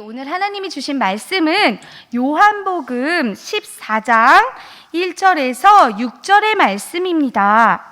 오늘 하나님이 주신 말씀은 요한복음 14장 1절에서 6절의 말씀입니다.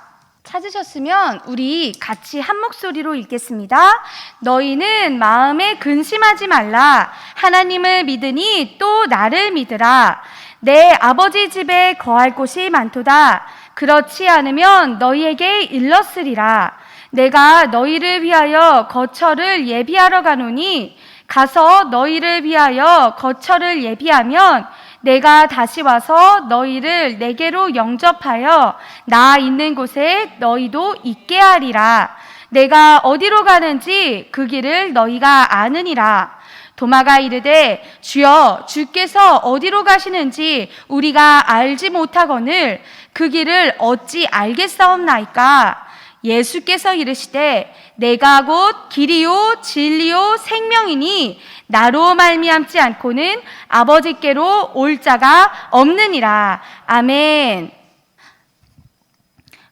찾으셨으면 우리 같이 한 목소리로 읽겠습니다. 너희는 마음에 근심하지 말라. 하나님을 믿으니 또 나를 믿으라. 내 아버지 집에 거할 곳이 많도다. 그렇지 않으면 너희에게 일렀으리라. 내가 너희를 위하여 거처를 예비하러 가노니 가서 너희를 위하여 거처를 예비하면 내가 다시 와서 너희를 내게로 영접하여 나 있는 곳에 너희도 있게 하리라. 내가 어디로 가는지 그 길을 너희가 아느니라. 도마가 이르되 주여 주께서 어디로 가시는지 우리가 알지 못하거늘 그 길을 어찌 알겠사옵나이까. 예수께서 이르시되 내가 곧 길이요 진리요 생명이니 나로 말미암지 않고는 아버지께로 올 자가 없느니라. 아멘.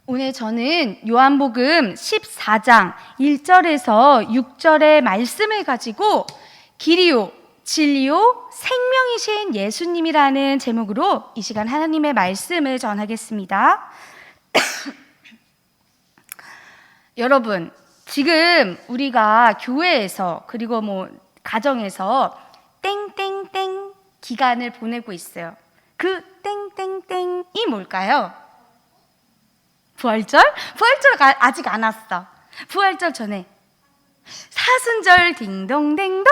오늘 저는 요한복음 14장 1절에서 6절의 말씀을 가지고 길이요 진리요 생명이신 예수님이라는 제목으로 이 시간 하나님의 말씀을 전하겠습니다. 여러분, 지금 우리가 교회에서 그리고 가정에서 땡땡땡 기간을 보내고 있어요. 그 땡땡땡이 뭘까요? 부활절? 부활절 아직 안 왔어. 부활절 전에 사순절 딩동댕동.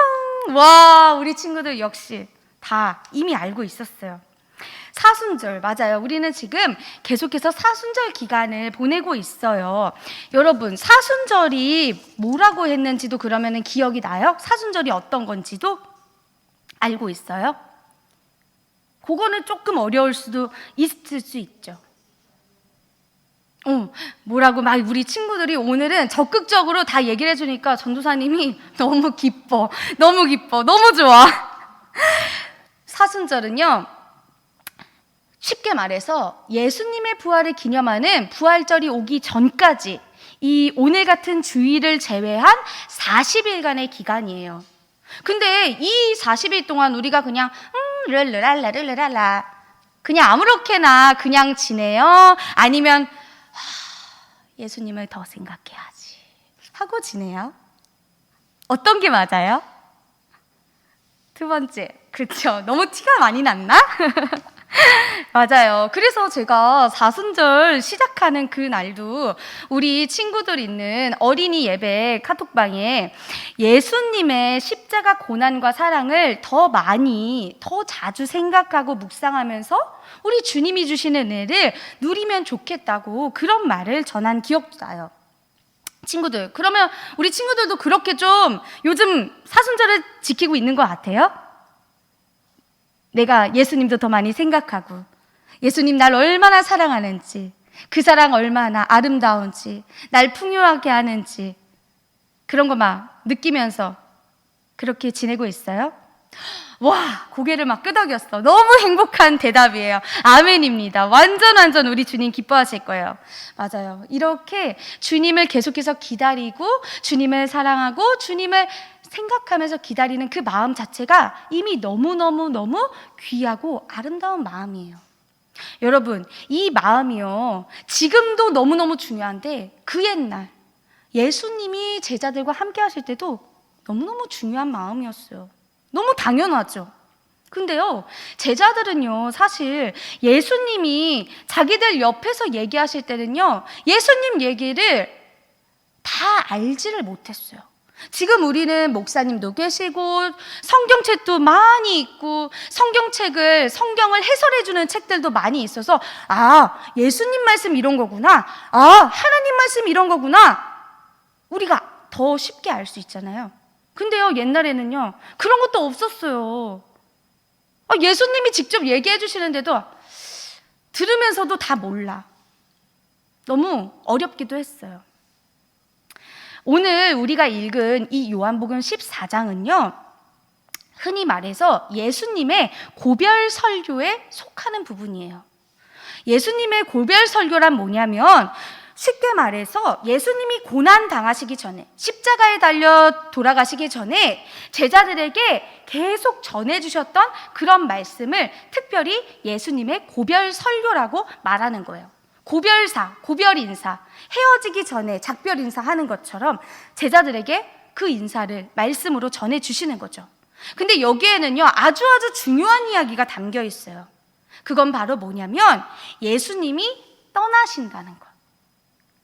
와, 우리 친구들 역시 다 이미 알고 있었어요. 사순절, 맞아요. 우리는 지금 계속해서 사순절 기간을 보내고 있어요. 여러분, 사순절이 뭐라고 했는지도 그러면 기억이 나요? 사순절이 어떤 건지도 알고 있어요? 그거는 조금 어려울 수도 있을 수 있죠. 뭐라고 막 우리 친구들이 오늘은 적극적으로 다 얘기를 해주니까 전도사님이 너무 기뻐, 너무 좋아. 사순절은요, 쉽게 말해서 예수님의 부활을 기념하는 부활절이 오기 전까지 이 오늘 같은 주일을 제외한 40일간의 기간이에요. 근데 이 40일 동안 우리가 그냥 르르랄라 그냥 아무렇게나 그냥 지내요? 아니면 예수님을 더 생각해야지 하고 지내요? 어떤 게 맞아요? 두 번째, 그렇죠. 너무 티가 많이 났나? 맞아요. 그래서 제가 사순절 시작하는 그 날도 우리 친구들 있는 어린이 예배 카톡방에 예수님의 십자가 고난과 사랑을 더 많이, 더 자주 생각하고 묵상하면서 우리 주님이 주시는 은혜를 누리면 좋겠다고 그런 말을 전한 기억도 나요. 친구들, 그러면 우리 친구들도 그렇게 좀 요즘 사순절을 지키고 있는 것 같아요? 내가 예수님도 더 많이 생각하고 예수님 날 얼마나 사랑하는지, 그 사랑 얼마나 아름다운지, 날 풍요하게 하는지 그런 거 막 느끼면서 그렇게 지내고 있어요? 와, 고개를 막 끄덕였어. 너무 행복한 대답이에요. 아멘입니다. 완전 우리 주님 기뻐하실 거예요. 맞아요. 이렇게 주님을 계속해서 기다리고 주님을 사랑하고 주님을 생각하면서 기다리는 그 마음 자체가 이미 너무 귀하고 아름다운 마음이에요. 여러분, 이 마음이요, 지금도 너무너무 중요한데 그 옛날 예수님이 제자들과 함께 하실 때도 너무너무 중요한 마음이었어요. 너무 당연하죠. 근데요, 제자들은요, 사실 예수님이 자기들 옆에서 얘기하실 때는요, 예수님 얘기를 다 알지를 못했어요. 지금 우리는 목사님도 계시고 성경책도 많이 있고 성경을 해설해주는 책들도 많이 있어서 예수님 말씀 이런 거구나, 하나님 말씀 이런 거구나, 우리가 더 쉽게 알 수 있잖아요. 근데요, 옛날에는요 그런 것도 없었어요. 예수님이 직접 얘기해 주시는데도 들으면서도 다 몰라. 너무 어렵기도 했어요. 오늘 우리가 읽은 이 요한복음 14장은요, 흔히 말해서 예수님의 고별 설교에 속하는 부분이에요. 예수님의 고별 설교란 뭐냐면 쉽게 말해서 예수님이 고난 당하시기 전에, 십자가에 달려 돌아가시기 전에 제자들에게 계속 전해주셨던 그런 말씀을 특별히 예수님의 고별 설교라고 말하는 거예요. 고별사, 고별 인사, 헤어지기 전에 작별 인사하는 것처럼 제자들에게 그 인사를 말씀으로 전해주시는 거죠. 근데 여기에는요, 아주 중요한 이야기가 담겨 있어요. 그건 바로 뭐냐면 예수님이 떠나신다는 것,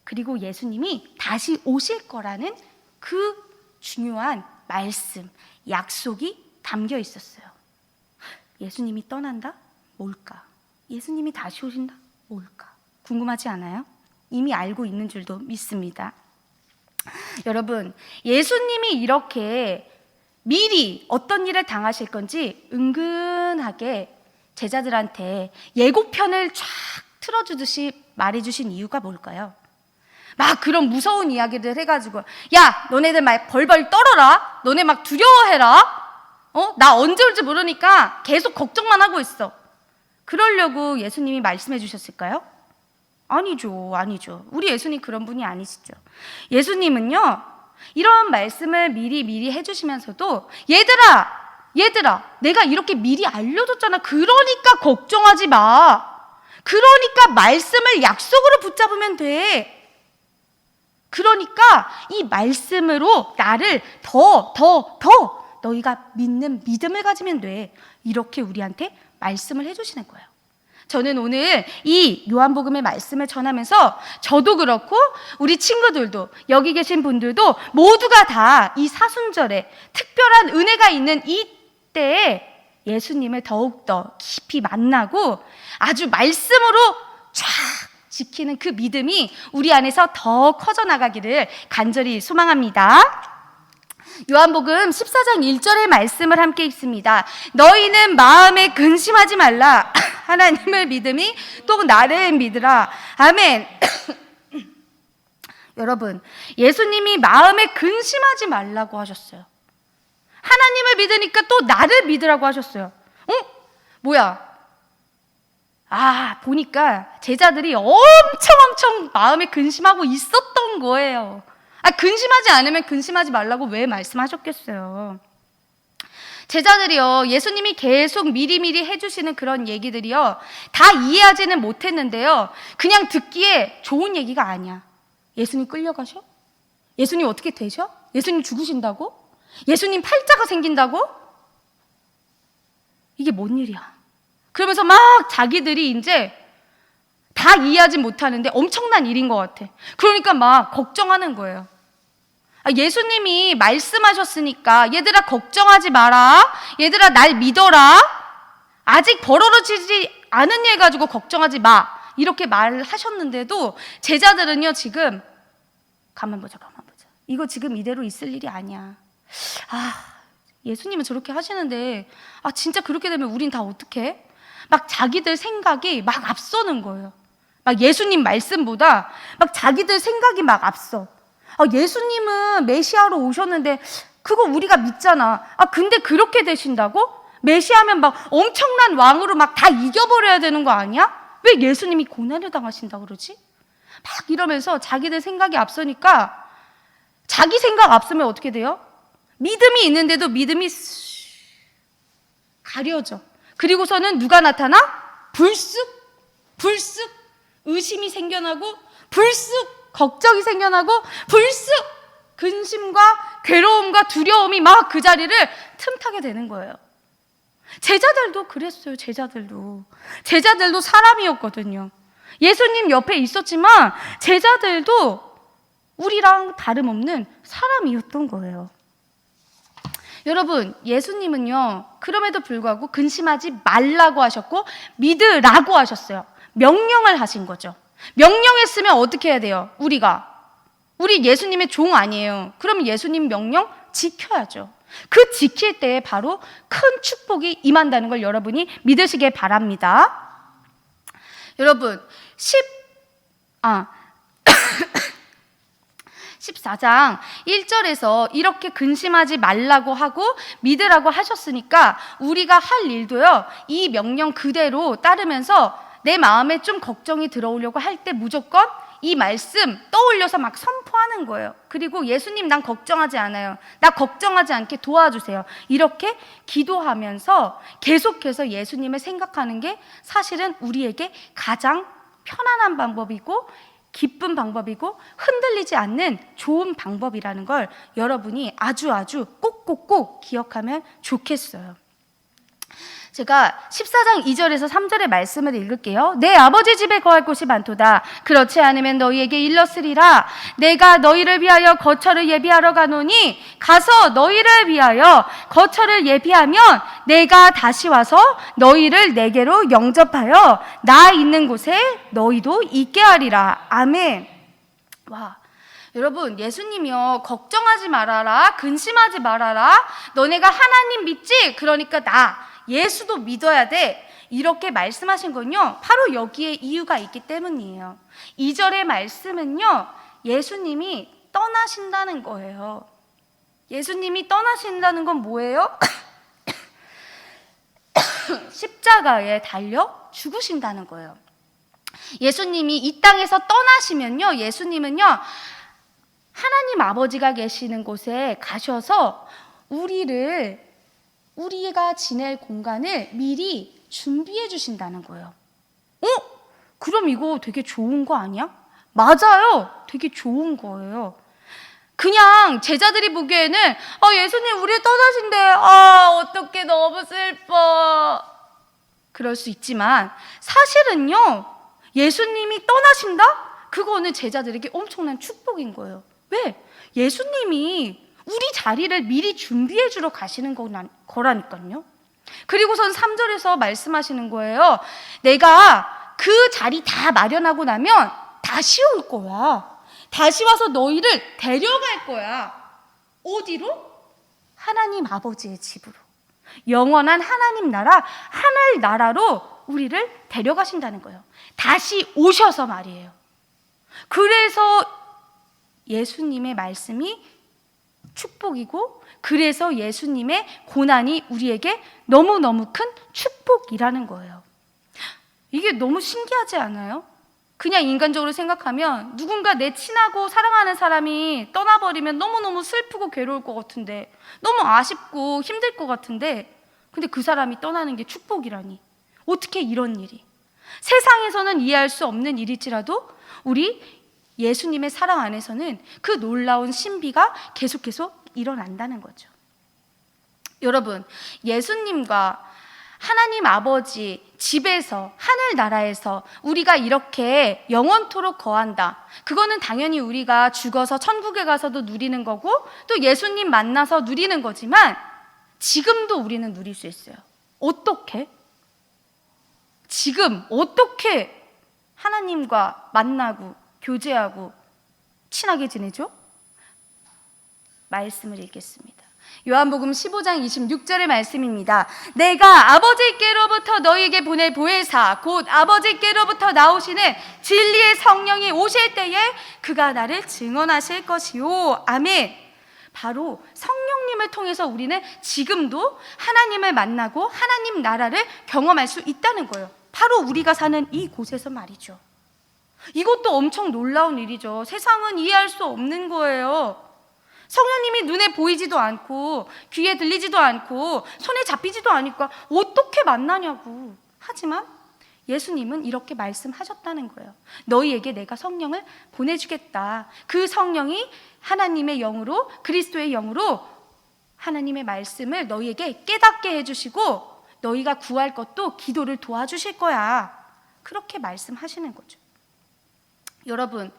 그리고 예수님이 다시 오실 거라는 그 중요한 말씀, 약속이 담겨 있었어요. 예수님이 떠난다? 뭘까? 예수님이 다시 오신다? 뭘까? 궁금하지 않아요? 이미 알고 있는 줄도 믿습니다. 여러분, 예수님이 이렇게 미리 어떤 일을 당하실 건지 은근하게 제자들한테 예고편을 쫙 틀어주듯이 말해주신 이유가 뭘까요? 막 그런 무서운 이야기들 해가지고, 야, 너네들 막 벌벌 떨어라, 너네 막 두려워해라, 나 언제 올지 모르니까 계속 걱정만 하고 있어, 그러려고 예수님이 말씀해 주셨을까요? 아니죠. 우리 예수님 그런 분이 아니시죠. 예수님은요, 이런 말씀을 미리 해주시면서도 얘들아, 내가 이렇게 미리 알려줬잖아. 그러니까 걱정하지 마. 그러니까 말씀을 약속으로 붙잡으면 돼. 그러니까 이 말씀으로 나를 더 너희가 믿는 믿음을 가지면 돼. 이렇게 우리한테 말씀을 해주시는 거예요. 저는 오늘 이 요한복음의 말씀을 전하면서 저도 그렇고 우리 친구들도, 여기 계신 분들도 모두가 다 이 사순절에 특별한 은혜가 있는 이때에 예수님을 더욱더 깊이 만나고 아주 말씀으로 쫙 지키는 그 믿음이 우리 안에서 더 커져나가기를 간절히 소망합니다. 요한복음 14장 1절의 말씀을 함께 읽습니다. 너희는 마음에 근심하지 말라. 하나님을 믿음이 또 나를 믿으라. 아멘. 여러분, 예수님이 마음에 근심하지 말라고 하셨어요. 하나님을 믿으니까 또 나를 믿으라고 하셨어요. 뭐야? 보니까 제자들이 엄청 마음에 근심하고 있었던 거예요. 근심하지 않으면 근심하지 말라고 왜 말씀하셨겠어요? 제자들이요, 예수님이 계속 미리 해주시는 그런 얘기들이요, 다 이해하지는 못했는데요, 그냥 듣기에 좋은 얘기가 아니야. 예수님 끌려가셔? 예수님 어떻게 되셔? 예수님 죽으신다고? 예수님 팔자가 생긴다고? 이게 뭔 일이야? 그러면서 막 자기들이 이제 다 이해하지 못하는데 엄청난 일인 것 같아. 그러니까 막 걱정하는 거예요. 예수님이 말씀하셨으니까 얘들아 걱정하지 마라, 얘들아 날 믿어라, 아직 벌어지지 않은 일 가지고 걱정하지 마, 이렇게 말하셨는데도 제자들은요, 지금 가만 보자. 이거 지금 이대로 있을 일이 아니야. 예수님은 저렇게 하시는데 진짜 그렇게 되면 우린 다 어떡해? 막 자기들 생각이 막 앞서는 거예요. 막 예수님 말씀보다 막 자기들 생각이 막 앞서. 예수님은 메시아로 오셨는데 그거 우리가 믿잖아. 근데 그렇게 되신다고? 메시아면 막 엄청난 왕으로 막 다 이겨버려야 되는 거 아니야? 왜 예수님이 고난을 당하신다고 그러지? 막 이러면서 자기들 생각이 앞서니까, 자기 생각 앞서면 어떻게 돼요? 믿음이 있는데도 믿음이 가려져. 그리고서는 누가 나타나? 불쑥 의심이 생겨나고, 불쑥 걱정이 생겨나고, 불쑥 근심과 괴로움과 두려움이 막 그 자리를 틈타게 되는 거예요. 제자들도 그랬어요. 제자들도 사람이었거든요. 예수님 옆에 있었지만 제자들도 우리랑 다름없는 사람이었던 거예요. 여러분, 예수님은요, 그럼에도 불구하고 근심하지 말라고 하셨고 믿으라고 하셨어요. 명령을 하신 거죠. 명령했으면 어떻게 해야 돼요? 우리 예수님의 종 아니에요. 그럼 예수님 명령 지켜야죠. 그 지킬 때에 바로 큰 축복이 임한다는 걸 여러분이 믿으시길 바랍니다. 여러분, 14장 1절에서 이렇게 근심하지 말라고 하고 믿으라고 하셨으니까 우리가 할 일도요, 이 명령 그대로 따르면서 내 마음에 좀 걱정이 들어오려고 할 때 무조건 이 말씀 떠올려서 막 선포하는 거예요. 그리고 예수님 난 걱정하지 않아요. 나 걱정하지 않게 도와주세요. 이렇게 기도하면서 계속해서 예수님을 생각하는 게 사실은 우리에게 가장 편안한 방법이고 기쁜 방법이고 흔들리지 않는 좋은 방법이라는 걸 여러분이 아주 꼭꼭꼭 기억하면 좋겠어요. 제가 14장 2절에서 3절의 말씀을 읽을게요. 내 아버지 집에 거할 곳이 많도다. 그렇지 않으면 너희에게 일렀으리라. 내가 너희를 위하여 거처를 예비하러 가노니 가서 너희를 위하여 거처를 예비하면 내가 다시 와서 너희를 내게로 영접하여 나 있는 곳에 너희도 있게 하리라. 아멘. 와, 여러분, 예수님이요, 걱정하지 말아라, 근심하지 말아라, 너네가 하나님 믿지? 그러니까 나 예수도 믿어야 돼, 이렇게 말씀하신 건요, 바로 여기에 이유가 있기 때문이에요. 2절의 말씀은요, 예수님이 떠나신다는 거예요. 예수님이 떠나신다는 건 뭐예요? 십자가에 달려 죽으신다는 거예요. 예수님이 이 땅에서 떠나시면요, 예수님은요, 하나님 아버지가 계시는 곳에 가셔서 우리가 지낼 공간을 미리 준비해 주신다는 거예요. 그럼 이거 되게 좋은 거 아니야? 맞아요. 되게 좋은 거예요. 그냥 제자들이 보기에는 예수님 우리 떠나신대. 어떡해, 너무 슬퍼. 그럴 수 있지만 사실은요, 예수님이 떠나신다? 그거는 제자들에게 엄청난 축복인 거예요. 왜? 예수님이 우리 자리를 미리 준비해 주러 가시는 거라니까요. 그리고선 3절에서 말씀하시는 거예요. 내가 그 자리 다 마련하고 나면 다시 올 거야. 다시 와서 너희를 데려갈 거야. 어디로? 하나님 아버지의 집으로. 영원한 하나님 나라, 하늘 나라로 우리를 데려가신다는 거예요. 다시 오셔서 말이에요. 그래서 예수님의 말씀이 축복이고, 그래서 예수님의 고난이 우리에게 너무너무 큰 축복이라는 거예요. 이게 너무 신기하지 않아요? 그냥 인간적으로 생각하면 누군가 내 친하고 사랑하는 사람이 떠나버리면 너무너무 슬프고 괴로울 것 같은데, 너무 아쉽고 힘들 것 같은데, 근데 그 사람이 떠나는 게 축복이라니, 어떻게 이런 일이? 세상에서는 이해할 수 없는 일일지라도 우리 예수님의 사랑 안에서는 그 놀라운 신비가 계속해서 일어난다는 거죠. 여러분, 예수님과 하나님 아버지 집에서, 하늘 나라에서 우리가 이렇게 영원토록 거한다. 그거는 당연히 우리가 죽어서 천국에 가서도 누리는 거고, 또 예수님 만나서 누리는 거지만, 지금도 우리는 누릴 수 있어요. 어떻게? 지금 어떻게 하나님과 만나고 교제하고 친하게 지내죠? 말씀을 읽겠습니다. 요한복음 15장 26절의 말씀입니다. 내가 아버지께로부터 너희에게 보낼 보혜사, 곧 아버지께로부터 나오시는 진리의 성령이 오실 때에 그가 나를 증언하실 것이요. 아멘. 바로 성령님을 통해서 우리는 지금도 하나님을 만나고 하나님 나라를 경험할 수 있다는 거예요. 바로 우리가 사는 이곳에서 말이죠. 이것도 엄청 놀라운 일이죠. 세상은 이해할 수 없는 거예요. 성령님이 눈에 보이지도 않고 귀에 들리지도 않고 손에 잡히지도 않으니까 어떻게 만나냐고. 하지만 예수님은 이렇게 말씀하셨다는 거예요. 너희에게 내가 성령을 보내주겠다. 그 성령이 하나님의 영으로, 그리스도의 영으로 하나님의 말씀을 너희에게 깨닫게 해주시고, 너희가 구할 것도 기도를 도와주실 거야. 그렇게 말씀하시는 거죠. 여러분,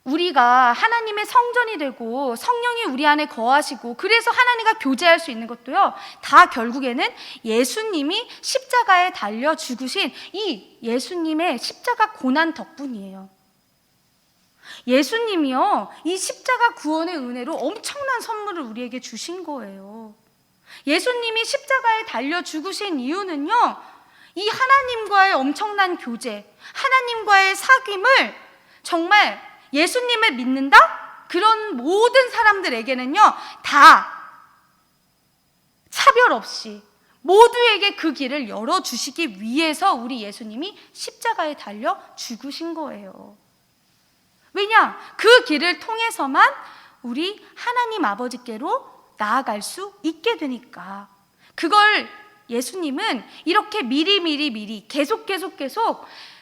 우리가 하나님의 성전이 되고 성령이 우리 안에 거하시고, 그래서 하나님과 교제할 수 있는 것도요, 다 결국에는 예수님이 십자가에 달려 죽으신 이 예수님의 십자가 고난 덕분이에요. 예수님이요, 이 십자가 구원의 은혜로 엄청난 선물을 우리에게 주신 거예요. 예수님이 십자가에 달려 죽으신 이유는요, 이 하나님과의 엄청난 교제, 하나님과의 사귐을 정말 예수님을 믿는다? 그런 모든 사람들에게는요, 다 차별 없이 모두에게 그 길을 열어주시기 위해서 우리 예수님이 십자가에 달려 죽으신 거예요. 왜냐? 그 길을 통해서만 우리 하나님 아버지께로 나아갈 수 있게 되니까. 그걸 예수님은 이렇게 미리 계속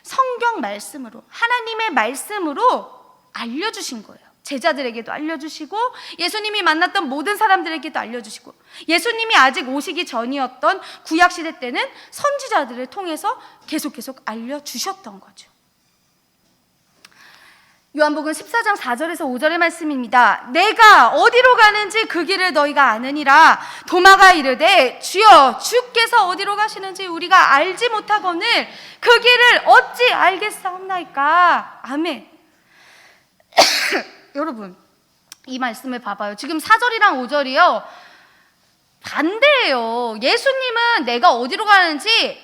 성경 말씀으로, 하나님의 말씀으로 알려주신 거예요. 제자들에게도 알려주시고, 예수님이 만났던 모든 사람들에게도 알려주시고, 예수님이 아직 오시기 전이었던 구약시대 때는 선지자들을 통해서 계속 알려주셨던 거죠. 요한복음 14장 4절에서 5절의 말씀입니다. 내가 어디로 가는지 그 길을 너희가 아느니라. 도마가 이르되 주여, 주께서 어디로 가시는지 우리가 알지 못하거늘 그 길을 어찌 알겠사옵나이까. 아멘. 여러분, 이 말씀을 봐봐요. 지금 4절이랑 5절이요 반대예요. 예수님은 내가 어디로 가는지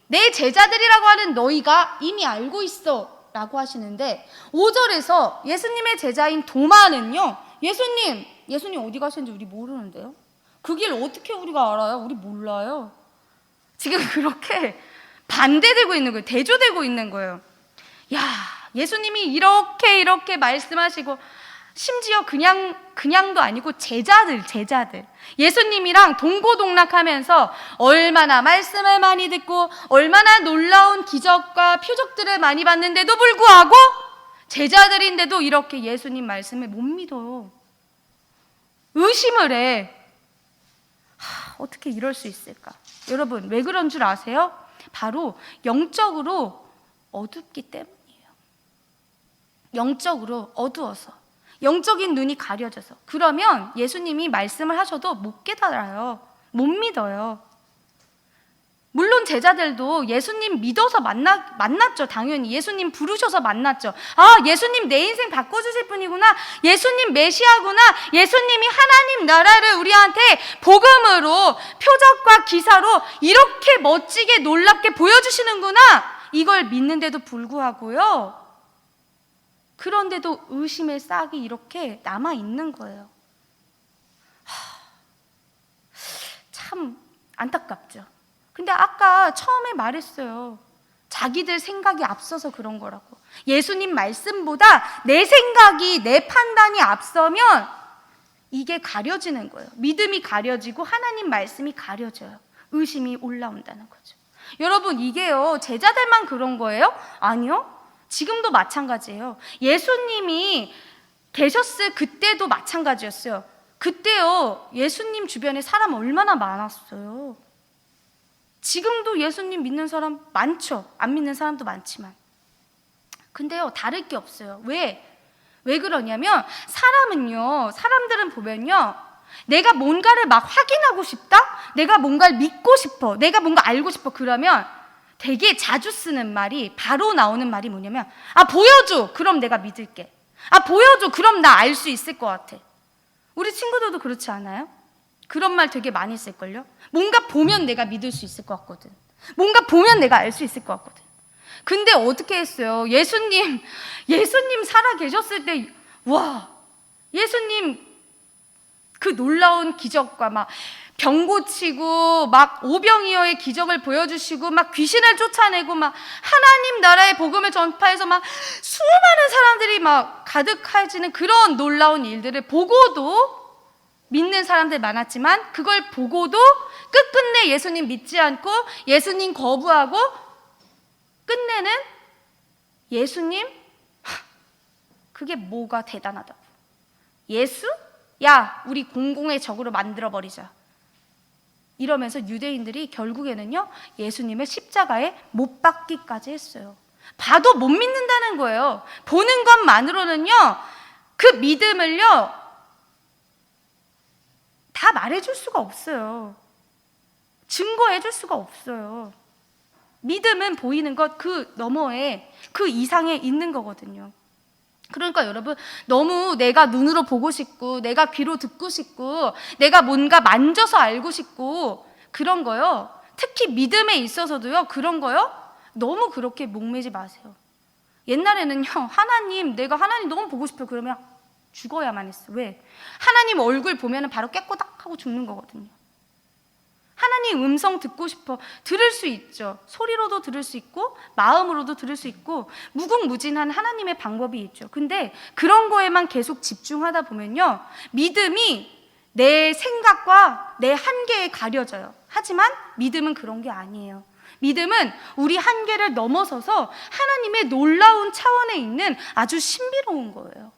내 제자들이라고 하는 너희가 이미 알고 있어 라고 하시는데, 5절에서 예수님의 제자인 도마는요, 예수님 어디 가시는지 우리 모르는데요? 그 길 어떻게 우리가 알아요? 우리 몰라요. 지금 그렇게 반대되고 있는 거예요. 대조되고 있는 거예요. 야, 예수님이 이렇게 말씀하시고, 심지어 그냥도 아니고 제자들 예수님이랑 동고동락하면서 얼마나 말씀을 많이 듣고 얼마나 놀라운 기적과 표적들을 많이 봤는데도 불구하고 제자들인데도 이렇게 예수님 말씀을 못 믿어요. 의심을 해. 어떻게 이럴 수 있을까? 여러분, 왜 그런 줄 아세요? 바로 영적으로 어둡기 때문이에요. 영적으로 어두워서, 영적인 눈이 가려져서. 그러면 예수님이 말씀을 하셔도 못 깨달아요. 못 믿어요. 물론 제자들도 예수님 믿어서 만났죠. 당연히 예수님 부르셔서 만났죠. 아, 예수님 내 인생 바꿔주실 분이구나, 예수님 메시아구나, 예수님이 하나님 나라를 우리한테 복음으로, 표적과 기사로 이렇게 멋지게 놀랍게 보여주시는구나, 이걸 믿는데도 불구하고요, 그런데도 의심의 싹이 이렇게 남아있는 거예요. 참 안타깝죠. 근데 아까 처음에 말했어요. 자기들 생각이 앞서서 그런 거라고. 예수님 말씀보다 내 생각이, 내 판단이 앞서면 이게 가려지는 거예요. 믿음이 가려지고 하나님 말씀이 가려져요. 의심이 올라온다는 거죠. 여러분, 이게요, 제자들만 그런 거예요? 아니요. 지금도 마찬가지예요. 예수님이 계셨을 그때도 마찬가지였어요. 그때요, 예수님 주변에 사람 얼마나 많았어요. 지금도 예수님 믿는 사람 많죠. 안 믿는 사람도 많지만. 근데요, 다를 게 없어요. 왜 그러냐면, 사람들은 보면요, 내가 뭔가를 막 확인하고 싶다? 내가 뭔가를 믿고 싶어. 내가 뭔가 알고 싶어. 그러면 되게 자주 쓰는 말이, 바로 나오는 말이 뭐냐면, 아, 보여줘. 그럼 내가 믿을게. 아, 보여줘. 그럼 나 알 수 있을 것 같아. 우리 친구들도 그렇지 않아요? 그런 말 되게 많이 쓸걸요? 뭔가 보면 내가 믿을 수 있을 것 같거든. 뭔가 보면 내가 알 수 있을 것 같거든. 근데 어떻게 했어요? 예수님 살아 계셨을 때, 와, 예수님 그 놀라운 기적과 막 병 고치고, 막 오병이어의 기적을 보여주시고, 막 귀신을 쫓아내고, 막 하나님 나라의 복음을 전파해서 막 수많은 사람들이 막 가득해지는 그런 놀라운 일들을 보고도 믿는 사람들 많았지만, 그걸 보고도 끝끝내 예수님 믿지 않고 예수님 거부하고 끝내는 예수님, 그게 뭐가 대단하다고. 예수? 야, 우리 공공의 적으로 만들어버리자. 이러면서 유대인들이 결국에는요, 예수님을 십자가에 못 박기까지 했어요. 봐도 못 믿는다는 거예요. 보는 것만으로는요, 그 믿음을요, 다 말해줄 수가 없어요. 증거해줄 수가 없어요. 믿음은 보이는 것 그 너머에, 그 이상에 있는 거거든요. 그러니까 여러분, 너무 내가 눈으로 보고 싶고, 내가 귀로 듣고 싶고, 내가 뭔가 만져서 알고 싶고, 그런 거요, 특히 믿음에 있어서도요, 그런 거요, 너무 그렇게 목매지 마세요. 옛날에는요, 내가 하나님 너무 보고 싶어요. 그러면 죽어야만 했어. 왜? 하나님 얼굴 보면 바로 깨꼬닥 하고 죽는 거거든요. 하나님 음성 듣고 싶어 들을 수 있죠. 소리로도 들을 수 있고 마음으로도 들을 수 있고 무궁무진한 하나님의 방법이 있죠. 근데 그런 거에만 계속 집중하다 보면요, 믿음이 내 생각과 내 한계에 가려져요. 하지만 믿음은 그런 게 아니에요. 믿음은 우리 한계를 넘어서서 하나님의 놀라운 차원에 있는 아주 신비로운 거예요.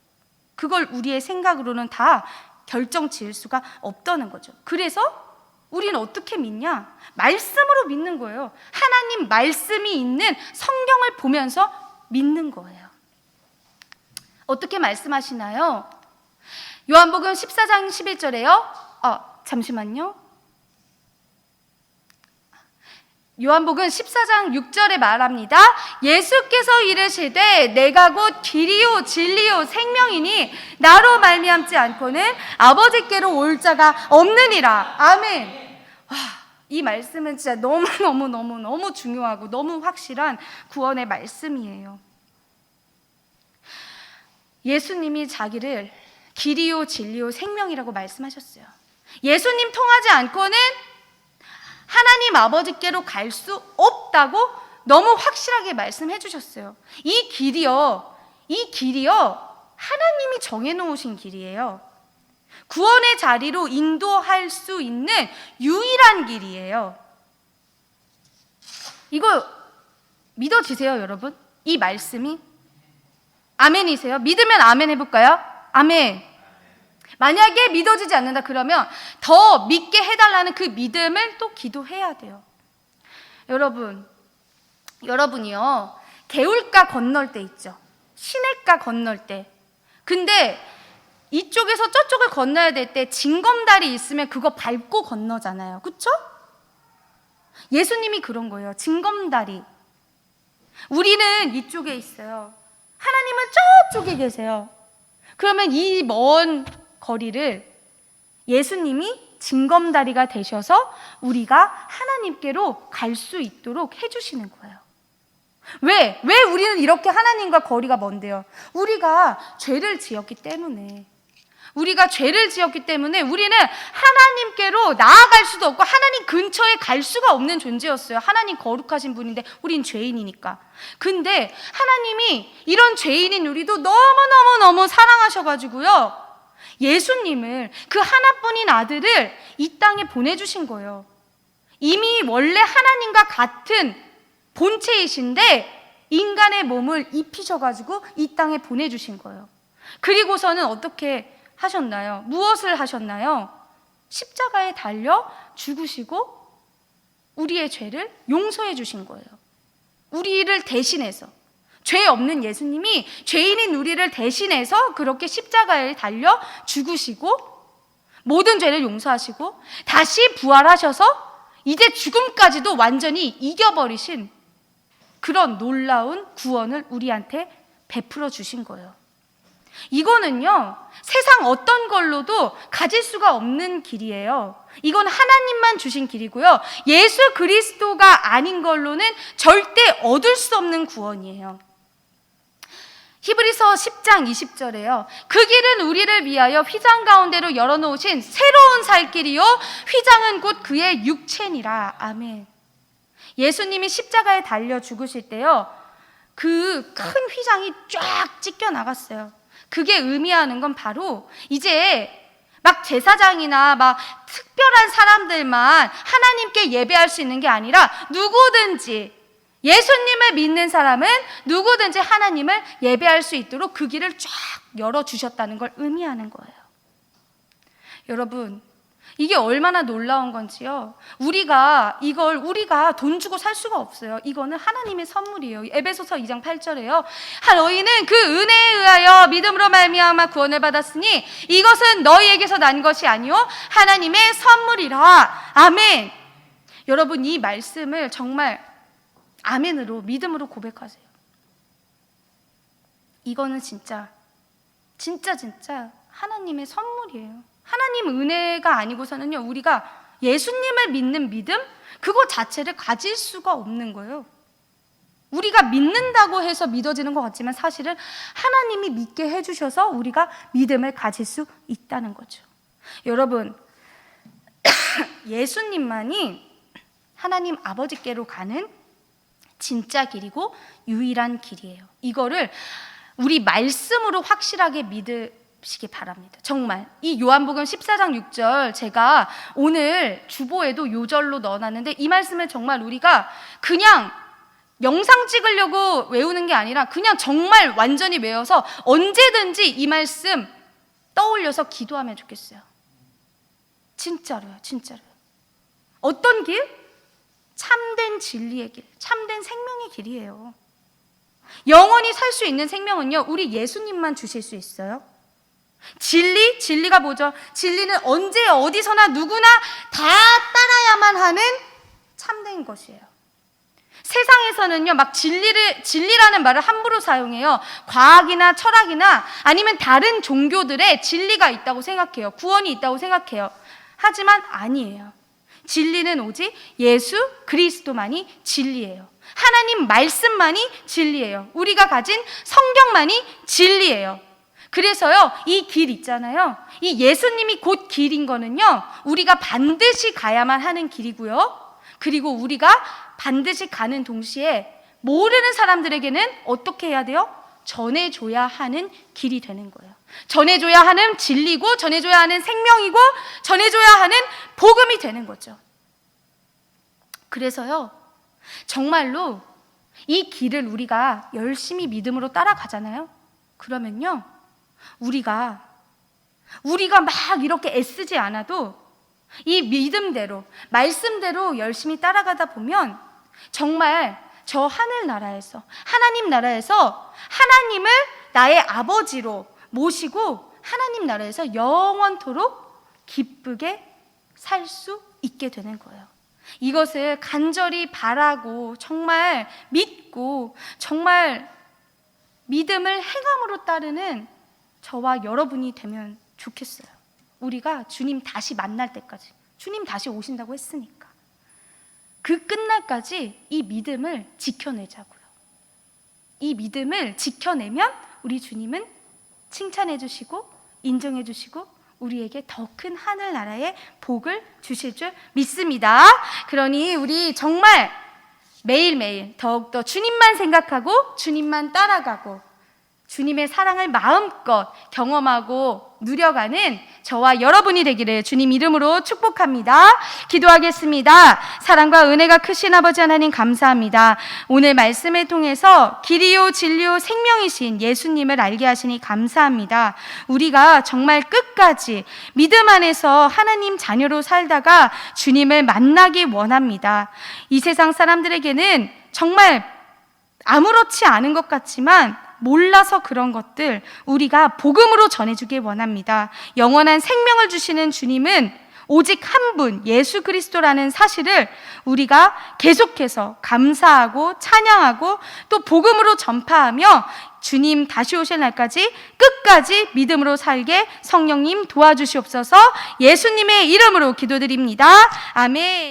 그걸 우리의 생각으로는 다 결정 지을 수가 없다는 거죠. 그래서 우리는 어떻게 믿냐? 말씀으로 믿는 거예요. 하나님 말씀이 있는 성경을 보면서 믿는 거예요. 어떻게 말씀하시나요? 요한복음 14장 11절에요. 잠시만요. 요한복음 14장 6절에 말합니다. 예수께서 이르시되 내가 곧 길이요 진리요 생명이니 나로 말미암지 않고는 아버지께로 올 자가 없느니라. 아멘. 와, 이 말씀은 진짜 너무 중요하고 너무 확실한 구원의 말씀이에요. 예수님이 자기를 길이요 진리요 생명이라고 말씀하셨어요. 예수님 통하지 않고는 하나님 아버지께로 갈 수 없다고 너무 확실하게 말씀해 주셨어요. 이 길이요 하나님이 정해놓으신 길이에요. 구원의 자리로 인도할 수 있는 유일한 길이에요. 이거 믿어지세요, 여러분? 이 말씀이? 아멘이세요? 믿으면 아멘 해볼까요? 아멘. 만약에 믿어지지 않는다 그러면 더 믿게 해달라는 그 믿음을 또 기도해야 돼요. 여러분이요, 개울가 건널 때 있죠. 시냇가 건널 때. 근데 이쪽에서 저쪽을 건너야 될 때 징검다리 있으면 그거 밟고 건너잖아요. 그렇죠? 예수님이 그런 거예요. 징검다리. 우리는 이쪽에 있어요. 하나님은 저쪽에 계세요. 그러면 이 먼 거리를 예수님이 징검다리가 되셔서 우리가 하나님께로 갈 수 있도록 해주시는 거예요. 왜 우리는 이렇게 하나님과 거리가 먼데요? 우리가 죄를 지었기 때문에 우리는 하나님께로 나아갈 수도 없고 하나님 근처에 갈 수가 없는 존재였어요. 하나님 거룩하신 분인데 우린 죄인이니까. 근데 하나님이 이런 죄인인 우리도 너무 사랑하셔가지고요, 예수님을, 그 하나뿐인 아들을 이 땅에 보내주신 거예요. 이미 원래 하나님과 같은 본체이신데 인간의 몸을 입히셔가지고 이 땅에 보내주신 거예요. 그리고서는 어떻게 하셨나요? 무엇을 하셨나요? 십자가에 달려 죽으시고 우리의 죄를 용서해 주신 거예요. 우리를 대신해서. 죄 없는 예수님이 죄인인 우리를 대신해서 그렇게 십자가에 달려 죽으시고 모든 죄를 용서하시고 다시 부활하셔서 이제 죽음까지도 완전히 이겨버리신 그런 놀라운 구원을 우리한테 베풀어 주신 거예요. 이거는요, 세상 어떤 걸로도 가질 수가 없는 길이에요. 이건 하나님만 주신 길이고요, 예수 그리스도가 아닌 걸로는 절대 얻을 수 없는 구원이에요. 히브리서 10장 20절에요. 그 길은 우리를 위하여 휘장 가운데로 열어놓으신 새로운 살 길이요 휘장은 곧 그의 육체니라. 아멘. 예수님이 십자가에 달려 죽으실 때요, 그 큰 휘장이 쫙 찢겨 나갔어요. 그게 의미하는 건 바로 이제 막 제사장이나 막 특별한 사람들만 하나님께 예배할 수 있는 게 아니라 누구든지, 예수님을 믿는 사람은 누구든지 하나님을 예배할 수 있도록 그 길을 쫙 열어주셨다는 걸 의미하는 거예요. 여러분, 이게 얼마나 놀라운 건지요, 우리가 돈 주고 살 수가 없어요. 이거는 하나님의 선물이에요. 에베소서 2장 8절에요. 너희는 그 은혜에 의하여 믿음으로 말미암아 구원을 받았으니 이것은 너희에게서 난 것이 아니요 하나님의 선물이라. 아멘. 여러분, 이 말씀을 정말 아멘으로, 믿음으로 고백하세요. 이거는 진짜 하나님의 선물이에요. 하나님 은혜가 아니고서는요, 우리가 예수님을 믿는 믿음, 그거 자체를 가질 수가 없는 거예요. 우리가 믿는다고 해서 믿어지는 것 같지만 사실은 하나님이 믿게 해주셔서 우리가 믿음을 가질 수 있다는 거죠. 여러분, 예수님만이 하나님 아버지께로 가는 진짜 길이고 유일한 길이에요. 이거를 우리 말씀으로 확실하게 믿으시기 바랍니다. 정말 이 요한복음 14장 6절 제가 오늘 주보에도 요절로 넣어놨는데, 이 말씀을 정말 우리가 그냥 영상 찍으려고 외우는 게 아니라 그냥 정말 완전히 외워서 언제든지 이 말씀 떠올려서 기도하면 좋겠어요. 진짜로요, 진짜로요. 어떤 길? 참된 진리의 길, 참된 생명의 길이에요. 영원히 살 수 있는 생명은요, 우리 예수님만 주실 수 있어요. 진리가 뭐죠? 진리는 언제 어디서나 누구나 다 따라야만 하는 참된 것이에요. 세상에서는요, 막 진리라는 말을 함부로 사용해요. 과학이나 철학이나 아니면 다른 종교들의 진리가 있다고 생각해요. 구원이 있다고 생각해요. 하지만 아니에요. 진리는 오직 예수 그리스도만이 진리예요. 하나님 말씀만이 진리예요. 우리가 가진 성경만이 진리예요. 그래서요, 이 길 있잖아요, 이 예수님이 곧 길인 거는요, 우리가 반드시 가야만 하는 길이고요, 그리고 우리가 반드시 가는 동시에 모르는 사람들에게는 어떻게 해야 돼요? 전해줘야 하는 길이 되는 거예요. 전해줘야 하는 진리고, 전해줘야 하는 생명이고, 전해줘야 하는 복음이 되는 거죠. 그래서요, 정말로 이 길을 우리가 열심히 믿음으로 따라가잖아요. 그러면요, 우리가 막 이렇게 애쓰지 않아도 이 믿음대로, 말씀대로 열심히 따라가다 보면 정말 저 하늘나라에서, 하나님 나라에서 하나님을 나의 아버지로 모시고 하나님 나라에서 영원토록 기쁘게 살 수 있게 되는 거예요. 이것을 간절히 바라고 정말 믿고 정말 믿음을 행함으로 따르는 저와 여러분이 되면 좋겠어요. 우리가 주님 다시 만날 때까지, 주님 다시 오신다고 했으니까 그 끝날까지 이 믿음을 지켜내자고요. 이 믿음을 지켜내면 우리 주님은 칭찬해 주시고 인정해 주시고 우리에게 더 큰 하늘나라의 복을 주실 줄 믿습니다. 그러니 우리 정말 매일매일 더욱더 주님만 생각하고 주님만 따라가고 주님의 사랑을 마음껏 경험하고 누려가는 저와 여러분이 되기를 주님 이름으로 축복합니다. 기도하겠습니다. 사랑과 은혜가 크신 아버지 하나님 감사합니다. 오늘 말씀을 통해서 길이요 진리요 생명이신 예수님을 알게 하시니 감사합니다. 우리가 정말 끝까지 믿음 안에서 하나님 자녀로 살다가 주님을 만나기 원합니다. 이 세상 사람들에게는 정말 아무렇지 않은 것 같지만 몰라서 그런 것들 우리가 복음으로 전해주길 원합니다. 영원한 생명을 주시는 주님은 오직 한 분 예수 그리스도라는 사실을 우리가 계속해서 감사하고 찬양하고 또 복음으로 전파하며 주님 다시 오실 날까지 끝까지 믿음으로 살게 성령님 도와주시옵소서. 예수님의 이름으로 기도드립니다. 아멘.